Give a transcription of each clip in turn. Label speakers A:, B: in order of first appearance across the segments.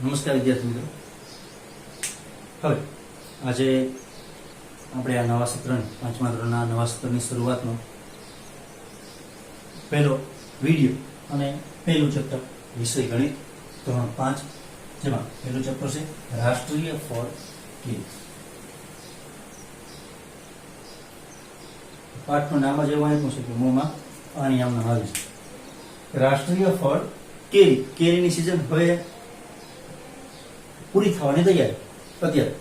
A: નમસ્કાર વિદ્યાર્થી મિત્રો, હવે આજે આપણે આ નવા સત્રની પાંચમા ધોરણના નવા સત્રની શરૂઆતનો પહેલો વિડીયો અને પહેલું ચેપ્ટર વિષય ગણિત ધોરણ 5, જેમાં પહેલું ચેપ્ટર છે રાષ્ટ્રીય ફળ કેરી. પાઠનું નામ જ એવું આપ્યું છે કે મોંમાં પાણી આમ આવી છે. રાષ્ટ્રીય ફળ કેરી. કેરીની સિઝન હવે પૂરી થવાની તૈયારી અત્યારે,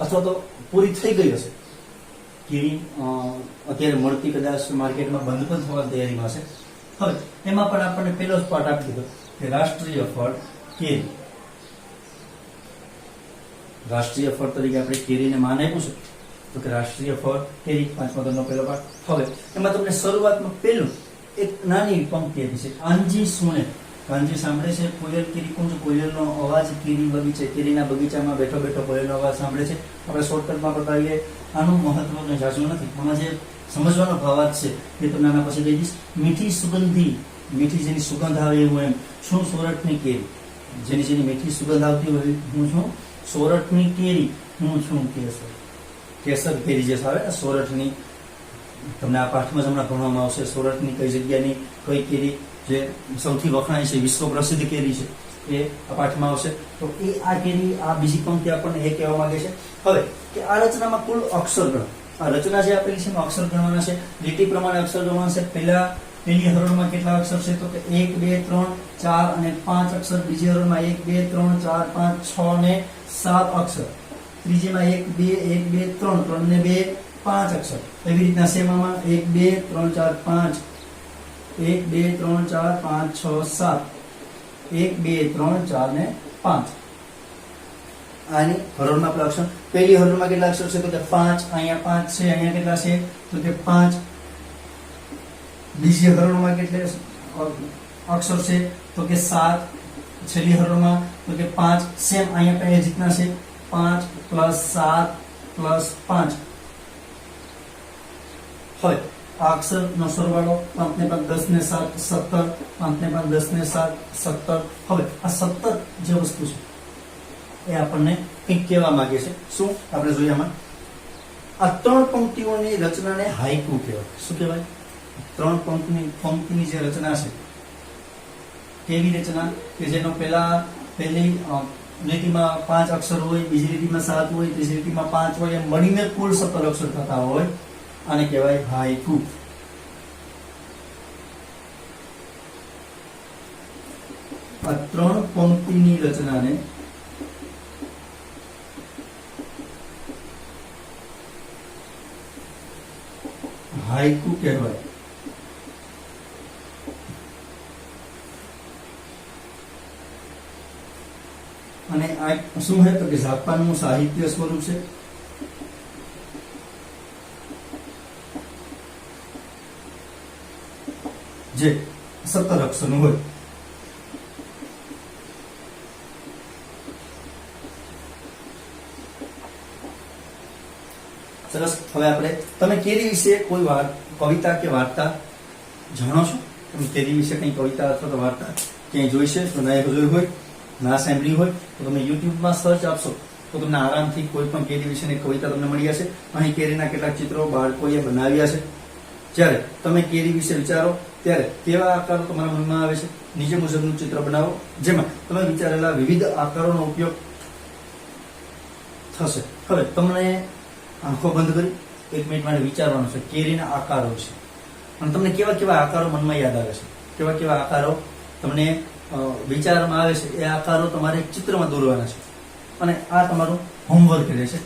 A: અથવા તો પૂરી થઈ ગઈ હશે. કેરી અત્યારે મળતી કદાચ માર્કેટમાં બંધ પણ થવાની તૈયારીમાં હશે. હવે એમાં પણ આપણને પહેલો જ પાઠ આપી દીધો કે રાષ્ટ્રીય ફળ કેરી. રાષ્ટ્રીય ફળ તરીકે આપણે કેરીને માન આપ્યું છે, તો કે રાષ્ટ્રીય ફળ કેરી પાંચમા ધોરણનો પહેલો પાઠ. હવે એમાં તમને શરૂઆતમાં પહેલું એક નાની પંક્તિ આપી છે, કાનજી સુણે. કાનજી સાંભળે છે કોયલ કેરી કુંજ, કોયલનો અવાજ કેરી બગીચે, કેરીના બગીચામાં બેઠો બેઠો કોયલનો અવાજ સાંભળે છે. આપણે શોર્ટકટમાં બતાવીએ, આનું મહત્વ કંઈ ઝાઝું નથી. આમાં જે સમજવાનો ભાવાર્થ છે એ તમને આના પછી કહી દઈશ. મીઠી સુગંધી, મીઠી જેની સુગંધ આવે એવું એમ. શું સોરઠની કેરી, જેની જેની મીઠી સુગંધ આવતી હોય હું છું સોરઠની કેરી. હું છું કેસર, કેસર કેરી જે આવે ને સોરઠની, તમને આ પાઠમાં જ હમણાં ભણવામાં આવશે. સોરઠની કઈ જગ્યાની કઈ કેરી જે સૌથી વખણાય છે, વિશ્વ પ્રસિદ્ધ કેરી છે, એ આ પાઠમાં આવશે. તો એ આ કેરી, આ બીજી પંક્તિ આપણને એ કહેવા માંગે છે હવે કે આ રચનામાં કુલ અક્ષર ગણ. આ રચના જે આપેલી છે એમાં અક્ષર ગણવાના છે, લીટી પ્રમાણે અક્ષર ગણવાના છે. પહેલી હરોળમાં કેટલા અક્ષર છે, તો કે 1 2 3 4 અને 5 અક્ષર. બીજી હરોળમાં 1 2 3 4 5 6 અને 7 અક્ષર. ત્રીજીમાં 1 2 1 2 3 3 ને 2 5 અક્ષર. એવી રીતના સેમામાં 1 2 3 4 5 1 2 3 4 5 6 7 1 2 3 4 ને 5. આની હરોળમાં આપણા અક્ષર. પહેલી હરોળમાં કેટલા અક્ષર છે, તો કે 5. અહીંયા 5 છે, અહીંયા કેટલા છે, તો કે 5. બીજી હરોળમાં કેટલા અક્ષર છે, તો કે 7. છેલ્લી હરોળમાં તો કે 5. સેમ અહીંયા પણ જીતના છે, 5 + 7 + 5. હવે આ અક્ષરનો સરવાળો 5 ને 5 10 ને 7 17, 5 ને 5 10 ને 7 17. હવે આ 17 જે વસ્તુ છે એ આપણને કંઈક કહેવા માંગે છે. શું આપણે જોઈએ આમાં, આ 3 પંક્તિઓની રચનાને હાઇકુ કહેવાય. શું કહેવાય? 3 પંક્તિની જે રચના છે, કેવી રચના કે જેનો પહેલી લીટીમાં 5 અક્ષર હોય, બીજી લીટીમાં 7 હોય, ત્રીજી લીટીમાં 5 હોય, એમ મળીને કુલ 17 અક્ષર થતા હોય, આને કહેવાય હાઇકુ. આ 3 પંક્તિની રચનાને હાઇકુ કહેવાય. અને આ શું છે, તો કે જાપાનનું સાહિત્ય સ્વરૂપ છે. જે 17 અક્ષરનું હોય. સરસ. હવે આપણે, તમે કેરી વિશે કોઈ કવિતા કે વાર્તા જાણો છો? તમે કેરી વિશે કઈ કવિતા અથવા તો વાર્તા ક્યાંય જોઈ છે? તો ના જોઈ હોય, ના સાંભળી હોય, તો તમે યુટ્યુબમાં સર્ચ આપશો તો તમને આરામથી કોઈ પણ કેરી વિશેની કવિતા તમને મળી જશે. અહીં કેરીના કેટલાક ચિત્રો બાળકોએ બનાવ્યા છે. જ્યારે તમે કેરી વિશે વિચારો ત્યારે કેવા આકારો તમારા મનમાં આવે છે, નીચે મુજબનું ચિત્ર બનાવો, જેમાં તમે વિચારેલા વિવિધ આકારોનો ઉપયોગ થશે. હવે તમને આંખો બંધ કરી 1 મિનિટ માટે વિચારવાનું છે કેરીના આકારો છે, અને તમને કેવા કેવા આકારો મનમાં યાદ આવે છે, કેવા કેવા આકારો તમને વિચારમાં આવે છે, એ આકારો તમારે ચિત્રમાં દોરવાના છે. અને આ તમારું હોમવર્ક રહેશે.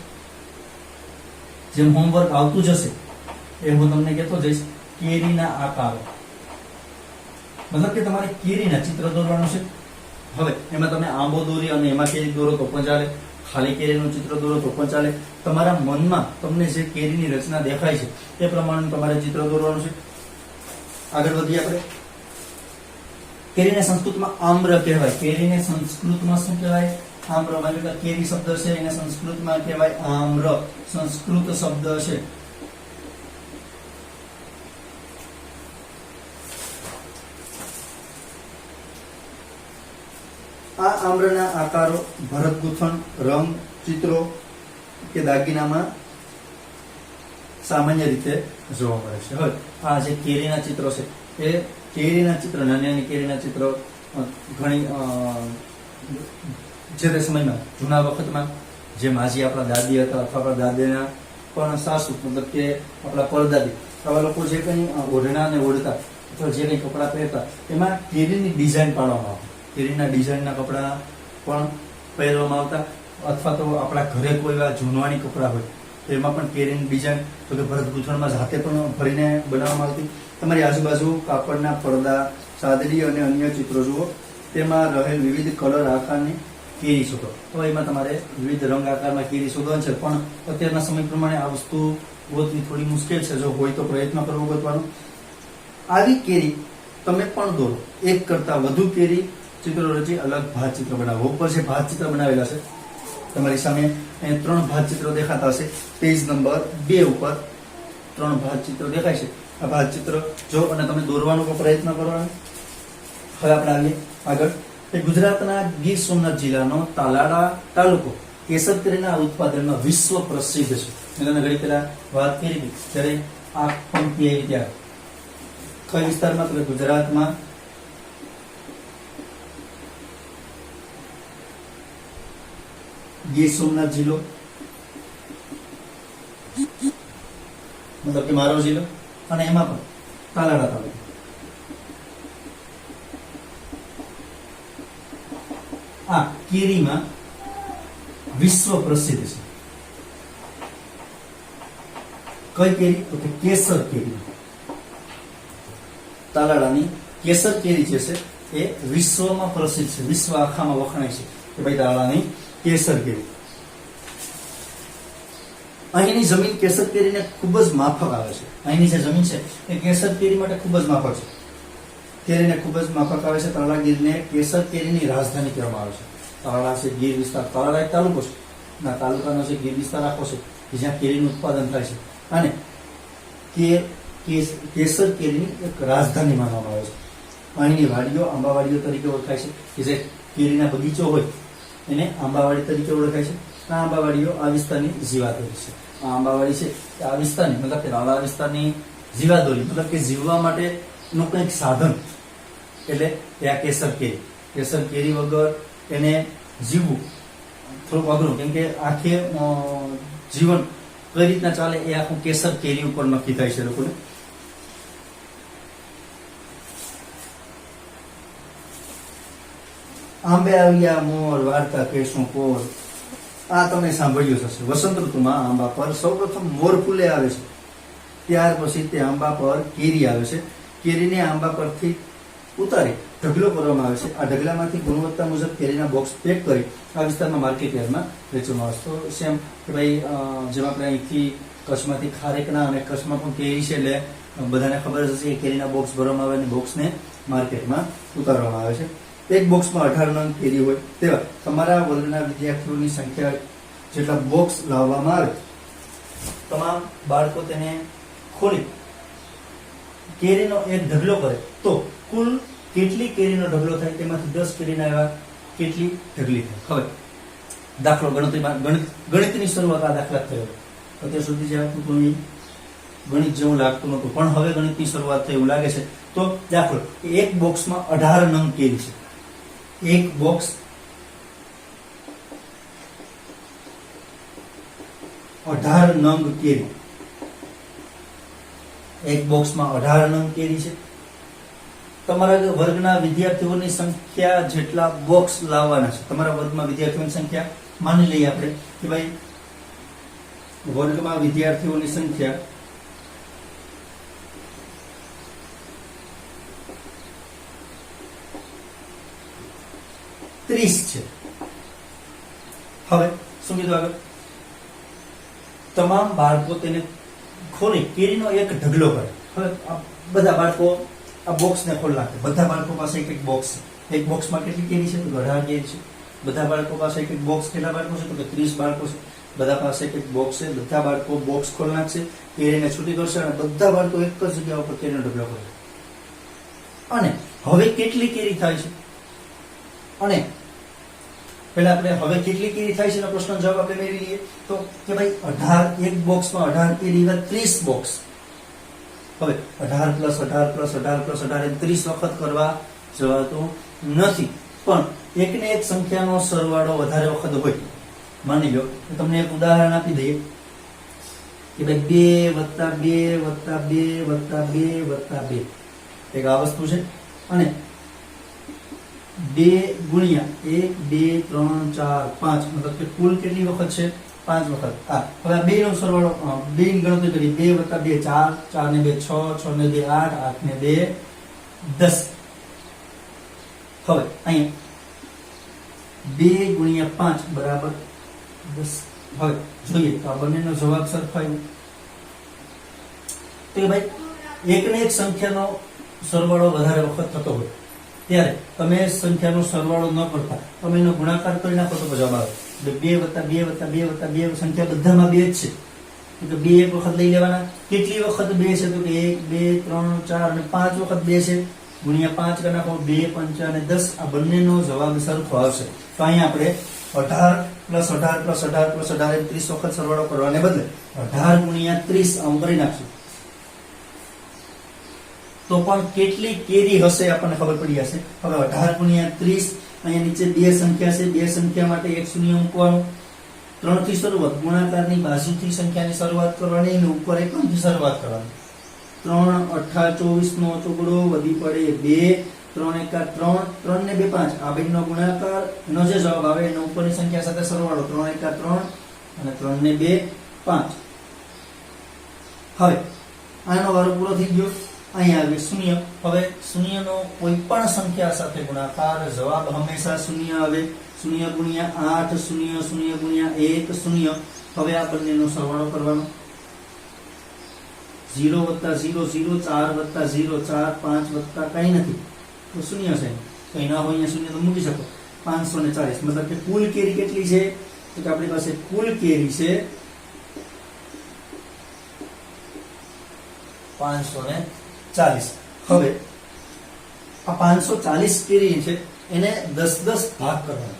A: જેમ હોમવર્ક આવતું જશે એ હું તમને કહેતો જઈશ. કેરીના આકારો, મતલબ કે તમારે કેરીના ચિત્ર દોરવાનું છે. હવે એમાં તમે આંબો દોરી અને એમાં કેરી દોરો તો પણ ચાલે, ખાલી કેરીનું ચિત્ર દોરો તો પણ ચાલે. તમારા મનમાં તમને જે કેરીની રચના દેખાય છે એ પ્રમાણે તમારે ચિત્ર દોરવાનું છે. આગળ વધીએ આપણે. કેરીને સંસ્કૃતમાં આમ્ર કહેવાય. કેરીને સંસ્કૃતમાં શું કહેવાય? આમ્ર. એટલે કેરી શબ્દ છે એને સંસ્કૃતમાં કહેવાય આમ્ર. સંસ્કૃત શબ્દ છે. આ આમ્રના આકારો ભરત ગૂંથણ, રંગ, ચિત્રો કે દાગીનામાં સામાન્ય રીતે જોવા મળે છે. હવે આ જે કેરીના ચિત્રો છે એ કેરીના ચિત્ર, નાની નાની કેરીના ચિત્રો ઘણી જે તે સમયમાં જૂના વખતમાં જે માજી આપણા દાદી હતા અથવા આપણા દાદીના પણ સાસુ મતલબ કે આપણા પરદાદી આવા લોકો જે કંઈ ઓઢણાને ઓઢતા અથવા જે કંઈ કપડાં પહેરતા એમાં કેરીની ડિઝાઇન પાડવામાં આવતી. કેરીના ડિઝાઇનના કપડાં પણ પહેરવામાં આવતા અથવા તો આપણા ઘરે કોઈ એવા જૂનવાણી કપડાં હોય તો એમાં પણ કેરીની ડિઝાઇન તો કે ભરત ગૂંથણમાં જાતે પણ ભરીને બનાવવામાં આવતી. તમારી આજુબાજુ કાપડના પડદા, ચાદરી અને અન્ય ચિત્રો જુઓ, તેમાં રહેલ વિવિધ કલર આકારની કેરી શોધો. તો એમાં તમારે વિવિધ રંગ આકારમાં કેરી શોધવાની છે, પણ અત્યારના સમય પ્રમાણે આ વસ્તુ ગોતવી થોડી મુશ્કેલ છે. જો હોય તો પ્રયત્ન કરવો ગોતવાનો. આવી કેરી તમે પણ દોરો. એક કરતા વધુ કેરી ચિત્રો રચી અલગ ભાત ચિત્ર બનાવો. ઉપર જે ભાત ચિત્ર બનાવેલા છે તમારી સામે 3 ભાત ચિત્રો દેખાતા હશે. પેજ નંબર 2 ઉપર 3 ભાત ચિત્રો દેખાય છે. આ ભાત ચિત્ર જો અને તમે દોરવાનો પ્રયત્ન કરવાનો. હવે આપણે આવીએ આગળ. ગુજરાતના ગીર સોમનાથ જિલ્લાનો તાલાળા તાલુકો કેસર કેરીના ઉત્પાદનમાં વિશ્વ પ્રસિદ્ધ છે. મેં તમને ઘડી પહેલા વાત કરી હતી ત્યારે આ પંક્તિ આવી ત્યારે કઈ વિસ્તારમાં? તો ગુજરાતમાં ગીર સોમનાથ જિલ્લો મતલબ કે મારો જિલ્લો અને એમાં પણ તાલાળા તાલુકો. આ કેરીમાં વિશ્વ પ્રસિદ્ધ છે. કઈ કેરી? તો કે કેસર કેરી. તાલાળાની કેસર કેરી જે છે એ વિશ્વમાં પ્રસિદ્ધ છે. વિશ્વ આખામાં વખણાય છે કે ભાઈ તાલાળાની કેસર કેરી. અહીંની જમીન કેસર કેરીને ખૂબ જ માફક આવે છે. અહીંની જે જમીન છે એ કેસર કેરી માટે ખૂબ જ માફક છે. કેરીને ખૂબ જ માફક આવે છે. તાલાળા ગીરને કેસર કેરીની રાજધાની કહેવામાં આવે છે. તાલાળા છે ગીર વિસ્તાર. તાલાળા એક તાલુકો છે. ના તાલુકાનો જે ગીર વિસ્તાર આખો છે કે જ્યાં કેરીનું ઉત્પાદન થાય છે અને કેસર કેરીની એક રાજધાની માનવામાં આવે છે. અહીંની વાડીઓ આંબાવાડીઓ તરીકે ઓળખાય છે કે જે કેરીના બગીચો હોય એને આંબાવાડી તરીકે ઓળખાય છે. આ આંબાવાડીઓ આ વિસ્તારની જીવાદોરી છે. આ આંબાવાડી છે આ વિસ્તારની મતલબ કે તાલાળા વિસ્તારની જીવાદોરી મતલબ કે જીવવા માટેનું કંઈક સાધન એટલે ત્યાં કેસર કેરી. કેસર કેરી વગર એને જીવવું થોડુંક અઘરું, કેમ કે આખે જીવન કઈ રીતના ચાલે એ આખું કેસર કેરી ઉપર નક્કી થાય છે લોકોને. આંબે આવ્યા મોર વાર્તા કેશું કોર. આ તમે સાંભળ્યું હશે. વસંત ઋતુમાં આંબા પર સૌપ્રથમ મોર ફૂલે આવે છે. ત્યાર પછી તે આંબા પર કેરી આવે છે. કેરીને આંબા પરથી ઉતારી ઢગલો કરવામાં આવે છે. આ ઢગલામાંથી ગુણવત્તા મુજબ કેરીના બોક્સ પેક કરી આ વિસ્તારમાં માર્કેટ યાર્ડમાં વેચવામાં આવે છે. તો સેમ કે ભાઈ જેમ આપણે અહીંથી કચ્છમાંથી ખારેકના અને કચ્છમાં પણ કેરી છે એટલે બધાને ખબર જ હશે કે કેરીના બોક્સ ભરવામાં આવે અને બોક્સને માર્કેટમાં ઉતારવામાં આવે છે. એક બોક્સમાં 18 નંગ કેરી હોય તેવા તમારા વર્ગના વિદ્યાર્થીઓની સંખ્યા જેટલા બોક્સ લાવવામાં આવે તમામ બાળકો તેને ખોલી કેરીનો એક ઢગલો કરે તો કુલ કેટલી કેરીનો ઢગલો થાય તેમાંથી 10 કેરીના એવા કેટલી ઢગલી થાય. હવે દાખલો ગણિતની શરૂઆત આ દાખલા થયો. અત્યાર સુધી જે હતું એ ગણિત જેવું લાગતું નહોતું, પણ હવે ગણિતની શરૂઆત થઈ એવું લાગે છે. તો દાખલો એક બોક્સમાં 18 નંગ કેરી છે. એક બોક્સ 18 નંગ કેરી. એક બોક્સમાં 18 નંગ કેરી છે. તમારા વર્ગના વિદ્યાર્થીઓની સંખ્યા જેટલા બોક્સ લાવવાના છે. તમારા વર્ગમાં વિદ્યાર્થીઓની સંખ્યા માની લઈએ આપણે કે ભાઈ વર્ગમાં વિદ્યાર્થીઓની સંખ્યા 30 છે. હવે શું કીધું આગળ? તમામ બાળકો તેને ખોલી કેરીનો એક ઢગલો કરે. હવે બધા બાળકો આ બોક્સને ખોલી નાખે. બધા બાળકો પાસે એક બોક્સ છે. એક બોક્સમાં કેટલી કેરી છે? તો 18 કેરી છે. બધા બાળકો પાસે એક બોક્સ. કેટલા બાળકો છે? તો કે 30 બાળકો છે. બધા પાસે એક બોક્સ છે. બધા બાળકો બોક્સ ખોલી નાખશે, કેરીને છૂટી કરશે અને બધા બાળકો એક જ જગ્યા ઉપર કેરીનો ઢગલો કરે. અને હવે કેટલી કેરી થાય છે અને પહેલા આપણે હવે કેટલી કેરી થાય છે એનો પ્રશ્નનો જવાબ આપણે મેળવી લઈએ. તો કે ભાઈ 18 એક બોક્સમાં 18 કેરી એટલે 30 બોક્સ. હવે 18 પ્લસ 18 પ્લસ 18 પ્લસ 18 એમ 30 વખત કરવા જવાતું નથી. પણ એકને એક સંખ્યાનો સરવાળો વધારે વખત હોય. માની લો તમને એક ઉદાહરણ આપી દઈએ કે ભાઈ 2 + 2 + 2 + 2 + 2 એક આ વસ્તુ છે. અને 2 ગુણ્યા 1 2 3 4 5 મતલબ કે કુલ કેટલી વખત છે? 5 વખત. હવે આ બે નો સરવાળો, બે ની ગણતરી કરી. 2 + 2 4, 4 ને 2 6, 6 ને 2 8, 8 ને 2 10. હવે અહીંયા 2 ગુણ્યા 5 બરાબર 10. હવે જોઈએ તો આ બંનેનો જવાબ સરખાયો. તો કે ભાઈ એકને એક સંખ્યાનો સરવાળો વધારે વખત થતો હોય ત્યારે તમે સંખ્યાનો સરવાળો ન કરતા તમે એનો ગુણાકાર કરી નાખો તો જવાબ આવે. 2 + 2 + 2 + 2 સંખ્યા બધામાં 2 જ છે. તો 2 એક વખત લઈ લેવાના. કેટલી વખત 2 છે? તો કે 1 2 3 4 અને 5 વખત 2 છે. ગુણ્યા 5 કરી નાખો. 2 5 અને 10 આ બંનેનો જવાબ સરખો આવશે. તો અહીંયા આપણે 18 + 18 + 18 + 18 એમ 30 વખત સરવાળો કરવાને બદલે 18 ગુણ્યા 30 આમ કરી નાખશું. તો પણ કેટલી કેરી હશે આપણને ખબર પડી જશે. હવે 18 ગુણ્યા 30 અહીંયા નીચે બે સંખ્યા છે. બે સંખ્યા માટે એક શૂન્ય મૂકવાનું. 3 થી શરૂઆત, ગુણાકારની બાજુથી સંખ્યાની શરૂઆત કરવાની અને ઉપર એકમથી શરૂઆત કરવાની. 3 8 24 નો ચોગડો વધી પડે 2 3 1 3 3 ને 2 5 આ બેનો ગુણાકાર નો જે જવાબ આવે એનો ઉપરની સંખ્યા સાથે સરવાળો. 3 1 3 અને 3 ને 2 5. હવે આનો વારો પૂરો થઈ ગયો. અહીંયા આવે શૂન્ય. હવે શૂન્યનો કોઈ પણ સંખ્યા સાથે ગુણાકાર જવાબ હંમેશા શૂન્ય આવે. 0 ગુણ્યા 8 0 0 ગુણ્યા 1 0. હવે આ બંનેનો સરવાળો કરવાનો. 0 + 0 0 4 + 0 4 5 વત્તા કંઈ નથી તો શૂન્ય છે. કંઈ ના હોય અહીંયા શૂન્ય તો મૂકી શકો. 540 મતલબ કે કુલ કેરી કેટલી છે? તો કે આપણી પાસે કુલ કેરી છે 540. હવે આ 540 કેરી છે એને 10 ભાગ કરવાના.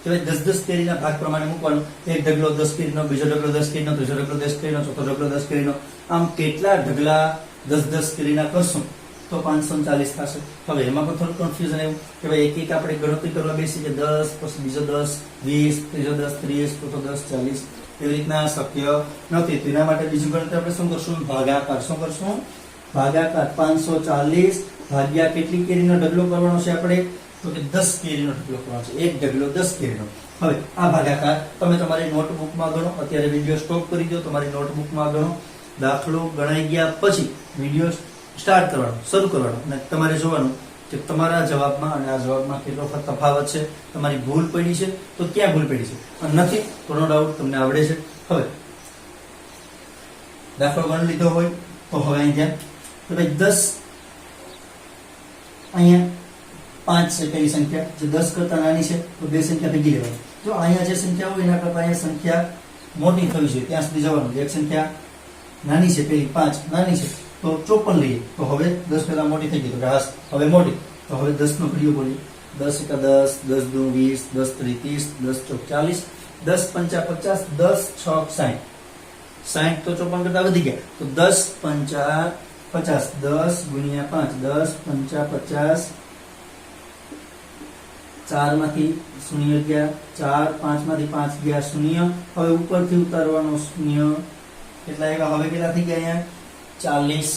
A: કે ભાઈ 10 કેરીના ભાગ પ્રમાણે મૂકવાનું. એક ઢગલો 10 કેરીનો, બીજો ઢગલો 10 કેરીનો, ત્રીજો ઢગલો 10 કેરીનો, ચોથો ઢગલો 10 કેરીનો. આમ કેટલા ઢગલા 10 કેરીના કરશું તો 540 થશે. હવે એમાં પણ થોડું કન્ફ્યુઝન એવું કે ભાઈ એક એક આપણે ગણતરી કરવા બેસી કે 10 પછી બીજો 10 20 ત્રીજો 10 30 ચોથો 10 40 એવી રીતના શક્ય નથી. તો એના માટે બીજું ગણતરી આપણે શું કરશું? ભાગાકાર. શું કરશું? ભાગાકાર. 540 ભાગ્યા કેટલી કેરીનો ઢગલો કરવાનો છે આપણે? તો કે 10 કેરીનો ઢગલો કરવાનો છે. એક ઢગલો 10 કેરીનો. હવે આ ભાગાકાર તમે તમારી નોટબુકમાં ગણો. અત્યારે વિડીયો સ્ટોપ કરી દો, તમારી નોટબુકમાં ગણો. દાખલો ગણાઈ ગયા પછી વિડીયો સ્ટાર્ટ કરવાનો, શરૂ કરવાનો અને તમારે જોવાનું કે તમારા જવાબમાં અને આ જવાબમાં કેટલો તફાવત છે. તમારી ભૂલ પડી છે તો ક્યાં ભૂલ પડી છે અને નથી તો નો ડાઉટ તમને આવડે છે. હવે દાખલો ગણી લીધો હોય તો હવે અહીંયા તો ભાઈ 10 અહીંયા 5 છે પેલી સંખ્યા જે 10 કરતા નાની છે તો બે સંખ્યા ભેગી લેવાની. જો અહીંયા જે સંખ્યા હોય એના કરતા અહીંયા સંખ્યા મોટી થવી છે ત્યાં સુધી જવાનું. એક સંખ્યા નાની છે પેલી 5 નાની છે તો 54 લઈએ તો હવે 10 પહેલા મોટી થઈ ગઈ તો હાસ હવે મોટી. તો હવે 10 નો ઘડિયો બોલીએ. 10 * 10 10 * 20 10 * 30 10 * 40 10 × 5 = 50 10 × 6 = 60. 60 તો 54 કરતા વધી ગયા તો 10 × 5 = 50. 10 × 5 10 × 5 = 50. 4 માંથી 0 ગયા 4 5 માંથી 5 ગયા 0. હવે ઉપરથી ઉતારવાનો 0 કેટલા આવ્યા? હવે કેટલા થઈ ગયા? અહીંયા 40.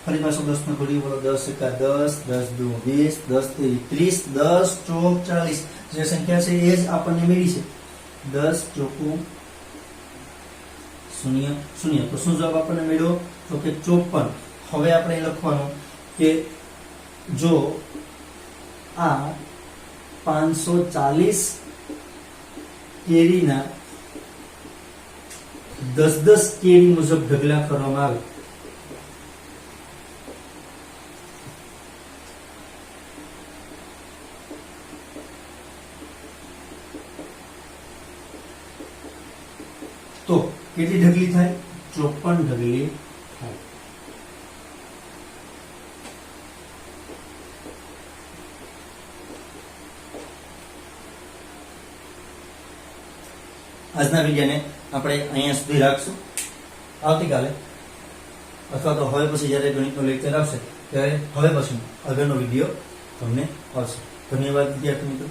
A: ફરી પાછો 10 નો ઘડિયો બોલો. 10 × 10 10 * 20 10 * 30 10 * 40. જે સંખ્યા છે એ જ આપણને મળી છે. 10 * 0 0. તો શું જવાબ આપણને મળ્યો? તો કે 54. હવે આપણે લખવાનું કે જો આ 540 કેરીના 10 કેરી મુજબ ઢગલા કરવામાં આવે તો કેટલી ઢગલી થાય? 54 ઢગલી થાય. આજના વિડીયોને આપણે અહીંયા સુધી રાખશું. આવતીકાલે અથવા તો હવે પછી જ્યારે ગણિતનો લેક્ચર આવશે ત્યારે હવે પછી આગળનો વિડીયો તમને આવશે. ધન્યવાદ વિદ્યાર્થી મિત્રો.